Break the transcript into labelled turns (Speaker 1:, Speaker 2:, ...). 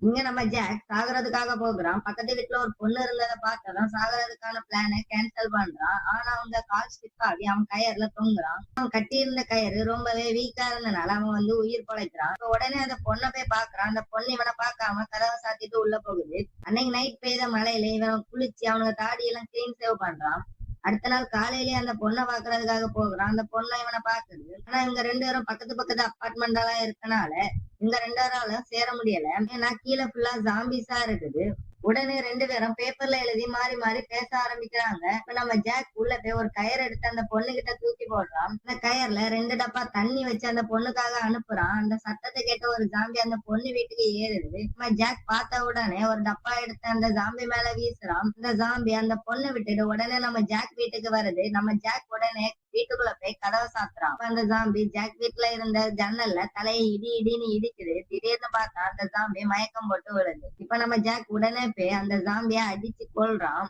Speaker 1: இங்க நம்ம ஜாக் சாகுறதுக்காக போகிறான். பக்கத்து வீட்டுல ஒரு பொண்ணு இருந்ததை பார்த்ததும் சாகுறதுக்கான பிளானை கேன்சல் பண்றான். ஆனா அவங்க கால் ஸ்லிப் ஆகி அவன் கயர்ல தொங்குறான். அவன் கட்டி இருந்த கயிறு ரொம்பவே வீக்கா இருந்தனால அவன் உயிர் பழைக்கிறான். இப்ப உடனே அந்த பொண்ணை போய் பாக்குறான். அந்த பொண்ணு இவனை பார்க்காம கதவை சாத்திட்டு உள்ள போகுது. அன்னைக்கு நைட் பெய்த மழையில இவன் குளிச்சு அவனுக்கு தாடி எல்லாம் கிளீன் சேவ் பண்றான். அடுத்த நாள் காலையிலேயே அந்த பொண்ணை பாக்குறதுக்காக போகிறான். அந்த பொண்ணை இவனை பாக்குது. ஆனா இவங்க ரெண்டு பேரும் பக்கத்து பக்கத்து அப்பார்ட்மெண்ட் எல்லாம் இருக்கனால இங்க ரெண்டு பேராலும் சேர முடியல. ஏன்னா கீழே ஃபுல்லா ஜாம்பிஸா இருக்குது. உடனே ரெண்டு பேரும் பேப்பர்ல எழுதி மாறி மாறி பேச ஆரம்பிக்கிறாங்க. இப்ப நம்ம ஜாக் உள்ள போய் ஒரு கயிறு எடுத்து அந்த பொண்ணு கிட்ட தூக்கி போடுறான். அந்த கயர்ல 2 டப்பா தண்ணி வச்சு அந்த பொண்ணுக்காக அனுப்புறான். அந்த சத்தத்தை கேட்ட ஒரு ஜாம்பி அந்த பொண்ணு வீட்டுக்கு ஏறுது. நம்ம ஜாக் பார்த்த உடனே ஒரு டப்பா எடுத்து அந்த ஜாம்பி மேல வீசுறான். அந்த ஜாம்பி அந்த பொண்ணை விட்டுட்டு உடனே நம்ம ஜாக் வீட்டுக்கு வருது. நம்ம ஜாக் உடனே வீட்டுக்குள்ள போய் கதவை சாத்துறான். அந்த ஜாம்பி ஜாக் வீட்டுல இருந்த ஜன்னல்ல தலையை இடி இடின்னு இடிக்குது. திடீர்னு பார்த்தா அந்த ஜாம்பி மயக்கம் போட்டு விழுது. இப்ப நம்ம ஜாக் உடனே போய் அந்த ஜாம்பிய அடிச்சு கொல்றான்.